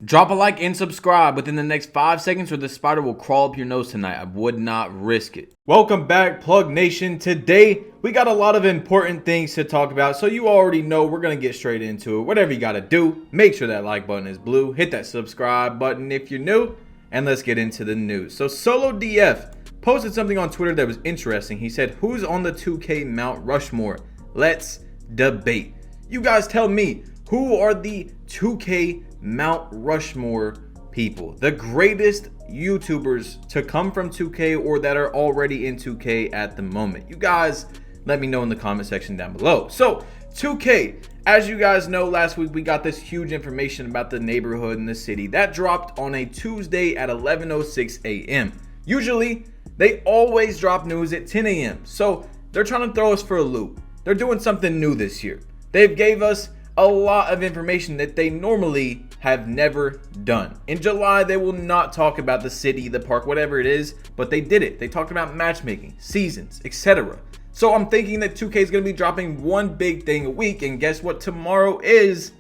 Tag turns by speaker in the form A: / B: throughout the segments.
A: Drop a like and subscribe within the next 5 seconds or the spider will crawl up your nose tonight. I would not risk it. Welcome back, Plug Nation. Today, we got a lot of important things to talk about, so you already know we're going to get straight into it. Whatever you got to do, make sure that like button is blue. Hit that subscribe button if you're new, and let's get into the news. So Solo DF posted something on Twitter that was interesting. He said, "Who's on the 2K Mount Rushmore? Let's debate." You guys tell me, who are the 2K Mount Rushmore people? The greatest YouTubers to come from 2K or that are already in 2K at the moment. You guys let me know in the comment section down below. So 2K, as you guys know, last week we got this huge information about the neighborhood in the city that dropped on a Tuesday at 11:06 a.m. Usually they always drop news at 10 a.m. So they're trying to throw us for a loop. They're doing something new this year. They've gave us a lot of information that they normally have never done. In July, they will not talk about the city, the park, whatever it is, but they did it. They talked about matchmaking, seasons, etc. So I'm thinking that 2K is going to be dropping one big thing a week, and guess what? Tomorrow is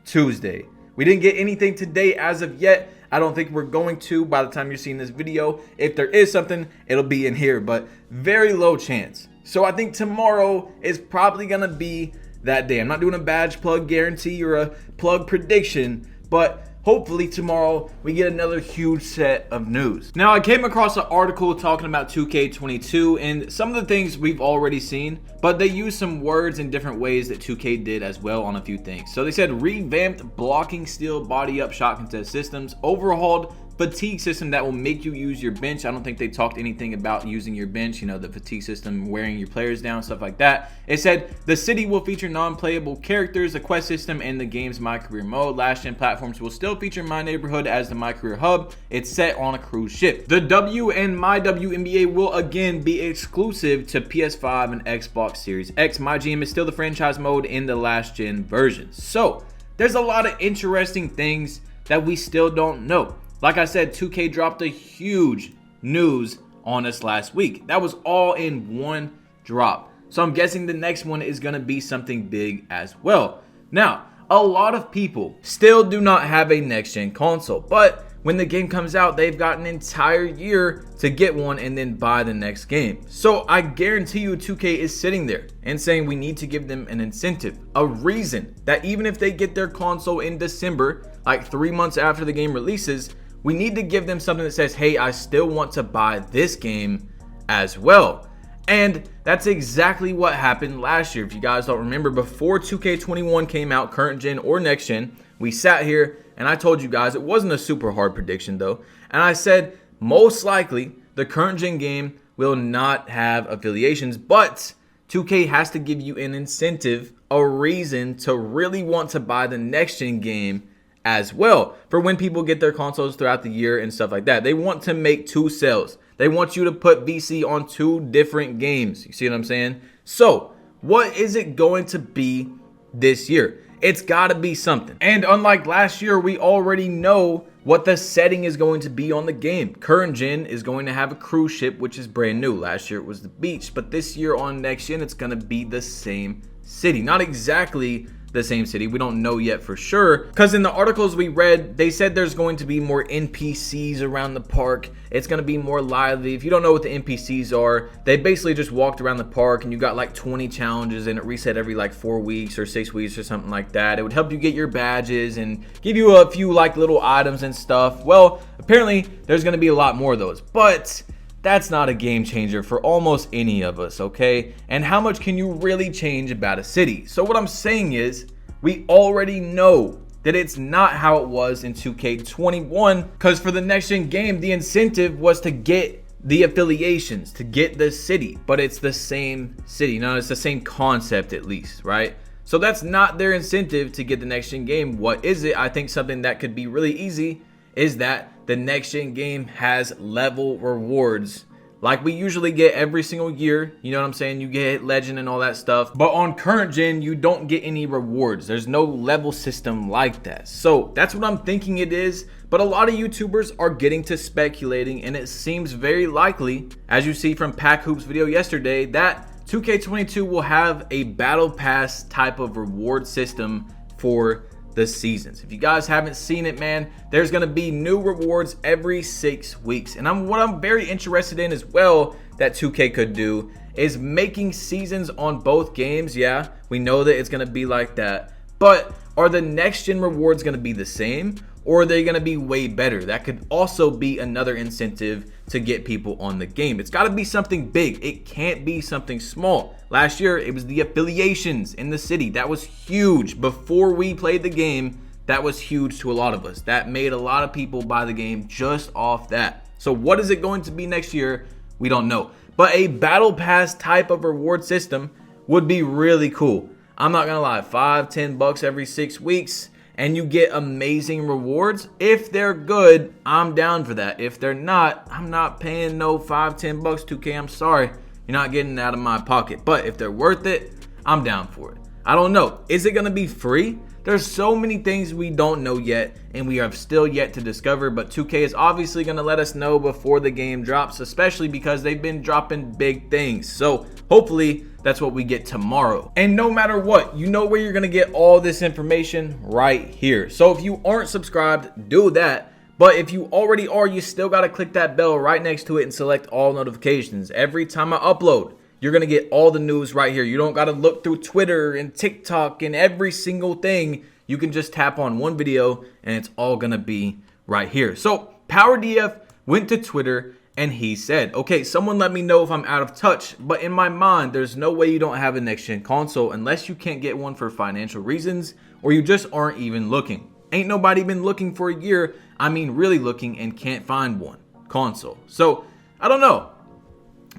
A: Tuesday. We didn't get anything today as of yet. I don't think we're going to by the time you're seeing this video. If there is something, it'll be in here, but very low chance. So I think tomorrow is probably going to be that day. I'm not doing a badge plug guarantee or a plug prediction, but hopefully tomorrow we get another huge set of news. Now, I came across an article talking about 2K22 and some of the things we've already seen, but they used some words in different ways that 2K did as well on a few things. So they said revamped blocking steel body up shot contest systems, overhauled fatigue system that will make you use your bench. I don't think they talked anything about using your bench, you know, the fatigue system, wearing your players down, stuff like that. It said the city will feature non-playable characters, a quest system, and the game's My Career mode. Last gen platforms will still feature My Neighborhood as the My Career hub. It's set on a cruise ship. The W and My WNBA will again be exclusive to PS5 and Xbox Series X. My GM is still the franchise mode in the last gen versions. So there's a lot of interesting things that we still don't know. Like I said, 2K dropped a huge news on us last week. That was all in one drop. So I'm guessing the next one is going to be something big as well. Now, a lot of people still do not have a next-gen console, but when the game comes out, they've got an entire year to get one and then buy the next game. So I guarantee you 2K is sitting there and saying we need to give them an incentive, a reason that even if they get their console in December, like 3 months after the game releases, we need to give them something that says, hey, I still want to buy this game as well. And that's exactly what happened last year. If you guys don't remember, before 2K21 came out, current gen or next gen, we sat here and I told you guys, it wasn't a super hard prediction though. And I said, most likely the current gen game will not have affiliations, but 2K has to give you an incentive, a reason to really want to buy the next gen game as well for when people get their consoles throughout the year and stuff like that. They want to make two sales. They want you to put VC on two different games. You see what I'm saying? So what is it going to be this year? It's got to be something. And unlike last year, we already know what the setting is going to be on the game. Current gen is going to have a cruise ship, which is brand new. Last year it was the beach, but this year on next gen, it's going to be the same city. Not exactly the same city. We don't know yet for sure, because in the articles we read, they said there's going to be more NPCs around the park. It's going to be more lively. If you don't know what the NPCs are, they basically just walked around the park and you got like 20 challenges and it reset every like 4 weeks or 6 weeks or something like that. It would help you get your badges and give you a few like little items and stuff. Well, apparently there's going to be a lot more of those, but that's not a game changer for almost any of us, okay? And how much can you really change about a city? So what I'm saying is, we already know that it's not how it was in 2K21, because for the next gen game, the incentive was to get the affiliations, to get the city, but it's the same city. No, it's the same concept at least, right? So that's not their incentive to get the next gen game. What is it? I think something that could be really easy is that the next gen game has level rewards like we usually get every single year. You know what I'm saying? You get legend and all that stuff, but on current gen you don't get any rewards. There's no level system like that. So that's what I'm thinking it is, but a lot of YouTubers are getting to speculating, and it seems very likely, as you see from Pack Hoop's video yesterday, that 2K22 will have a battle pass type of reward system for the seasons. If you guys haven't seen it, man, there's going to be new rewards every 6 weeks. And what I'm very interested in as well that 2K could do is making seasons on both games. Yeah, we know that it's going to be like that. But are the next gen rewards going to be the same, or are they going to be way better? That could also be another incentive to get people on the game. It's got to be something big. It can't be something small. Last year, it was the affiliations in the city. That was huge. Before we played the game, that was huge to a lot of us. That made a lot of people buy the game just off that. So what is it going to be next year? We don't know. But a battle pass type of reward system would be really cool. I'm not gonna lie, $5-10 every 6 weeks, and you get amazing rewards. If they're good, I'm down for that. If they're not, I'm not paying no $5-10 2K. I'm sorry, you're not getting it out of my pocket. But if they're worth it, I'm down for it. I don't know. Is it gonna be free? There's so many things we don't know yet, and we have still yet to discover, but 2K is obviously going to let us know before the game drops, especially because they've been dropping big things. So hopefully that's what we get tomorrow. And no matter what, you know where you're going to get all this information right here. So if you aren't subscribed, do that. But if you already are, you still got to click that bell right next to it and select all notifications. Every time I upload, you're going to get all the news right here. You don't got to look through Twitter and TikTok and every single thing. You can just tap on one video and it's all going to be right here. So PowerDF went to Twitter and he said, okay, someone let me know if I'm out of touch. But in my mind, there's no way you don't have a next-gen console unless you can't get one for financial reasons or you just aren't even looking. Ain't nobody been looking for a year. I mean, really looking and can't find one console. So I don't know.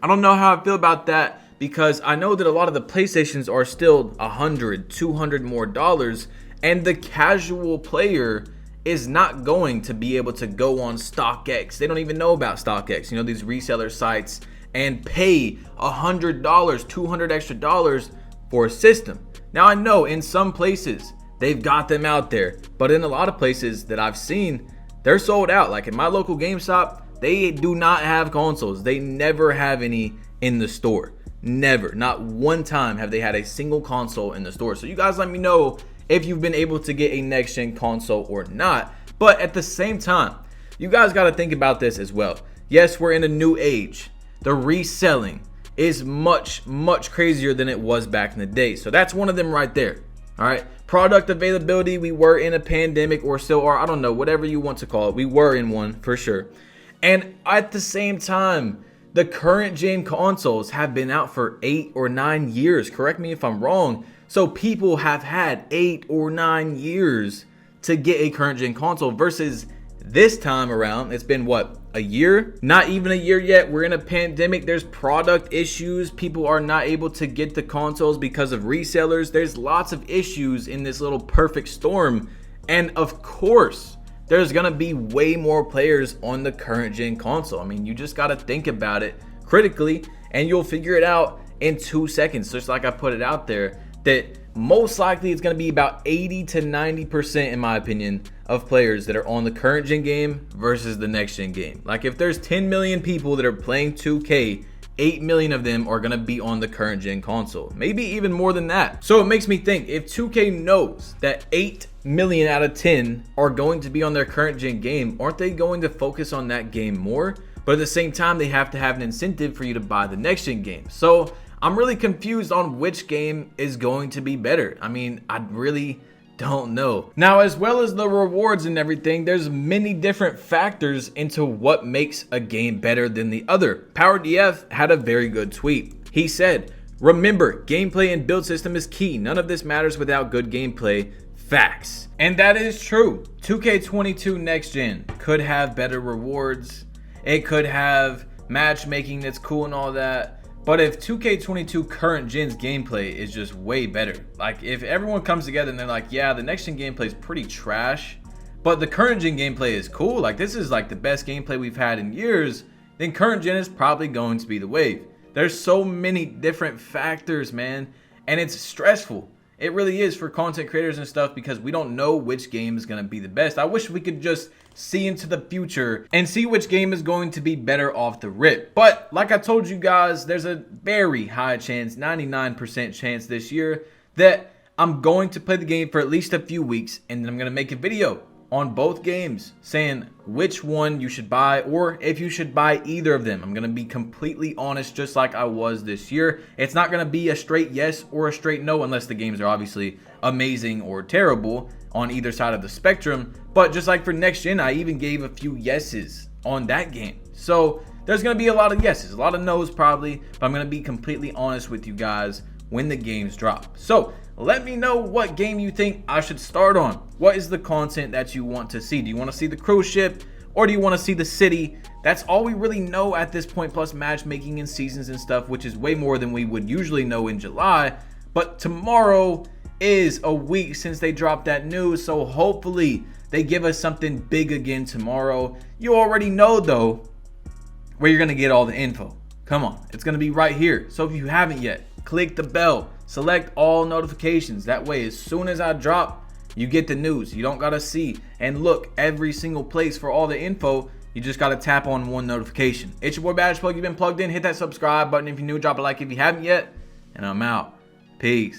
A: I don't know how I feel about that because I know that a lot of the PlayStations are still $100, $200 more dollars, and the casual player is not going to be able to go on StockX. They don't even know about StockX, you know, these reseller sites, and pay $100, $200 extra dollars for a system. Now I know in some places they've got them out there, but in a lot of places that I've seen, they're sold out. Like in my local GameStop, they do not have consoles. They never have any in the store. Never. Not one time have they had a single console in the store. So you guys let me know if you've been able to get a next-gen console or not. But at the same time, you guys got to think about this as well. Yes, we're in a new age. The reselling is much, much crazier than it was back in the day. So that's one of them right there. All right. Product availability, we were in a pandemic or still are. I don't know, whatever you want to call it. We were in one for sure. And at the same time, the current gen consoles have been out for 8 or 9 years. Correct me if I'm wrong. So people have had 8 or 9 years to get a current gen console versus this time around, it's been what, a year? Not even a year yet. We're in a pandemic. There's product issues. People are not able to get the consoles because of resellers. There's lots of issues in this little perfect storm. And of course, there's going to be way more players on the current gen console. I mean, you just got to think about it critically and you'll figure it out in 2 seconds. Just like I put it out there, that most likely it's going to be about 80 to 90% in my opinion of players that are on the current gen game versus the next gen game. Like if there's 10 million people that are playing 2K, 8 million of them are going to be on the current gen console, maybe even more than that. So it makes me think, if 2K knows that 8 million out of 10 are going to be on their current gen game, aren't they going to focus on that game more? But at the same time, they have to have an incentive for you to buy the next gen game. So I'm really confused on which game is going to be better. I mean, I really don't know. Now, as well as the rewards and everything, there's many different factors into what makes a game better than the other. PowerDF had a very good tweet. He said, remember, gameplay and build system is key. None of this matters without good gameplay. Facts. And that is true. 2K22 Next Gen could have better rewards. It could have matchmaking that's cool and all that. But if 2K22 current gen's gameplay is just way better, like if everyone comes together and they're like, yeah, the next gen gameplay is pretty trash, but the current gen gameplay is cool, like this is like the best gameplay we've had in years, then current gen is probably going to be the wave. There's so many different factors, man, and it's stressful. It really is for content creators and stuff because we don't know which game is going to be the best. I wish we could just see into the future and see which game is going to be better off the rip. But like I told you guys, there's a very high chance, 99% chance this year that I'm going to play the game for at least a few weeks, and then I'm going to make a video on both games saying which one you should buy or if you should buy either of them. I'm going to be completely honest, just like I was this year. It's not going to be a straight yes or a straight no unless the games are obviously amazing or terrible on either side of the spectrum. But just like for next gen, I even gave a few yeses on that game. So there's going to be a lot of yeses, a lot of no's probably, but I'm going to be completely honest with you guys when the games drop. So let me know what game you think I should start on. What is the content that you want to see? Do you want to see the cruise ship or do you want to see the city? That's all we really know at this point, plus matchmaking and seasons and stuff, which is way more than we would usually know in July. But tomorrow is a week since they dropped that news, so hopefully they give us something big again tomorrow. You already know though where you're going to get all the info. Come on, it's going to be right here. So if you haven't yet, click the bell, select all notifications. That way, as soon as I drop, you get the news. You don't got to see and look every single place for all the info. You just got to tap on one notification. It's your boy Badge Plug. You've been plugged in. Hit that subscribe button if you're new. Drop a like if you haven't yet. And I'm out. Peace.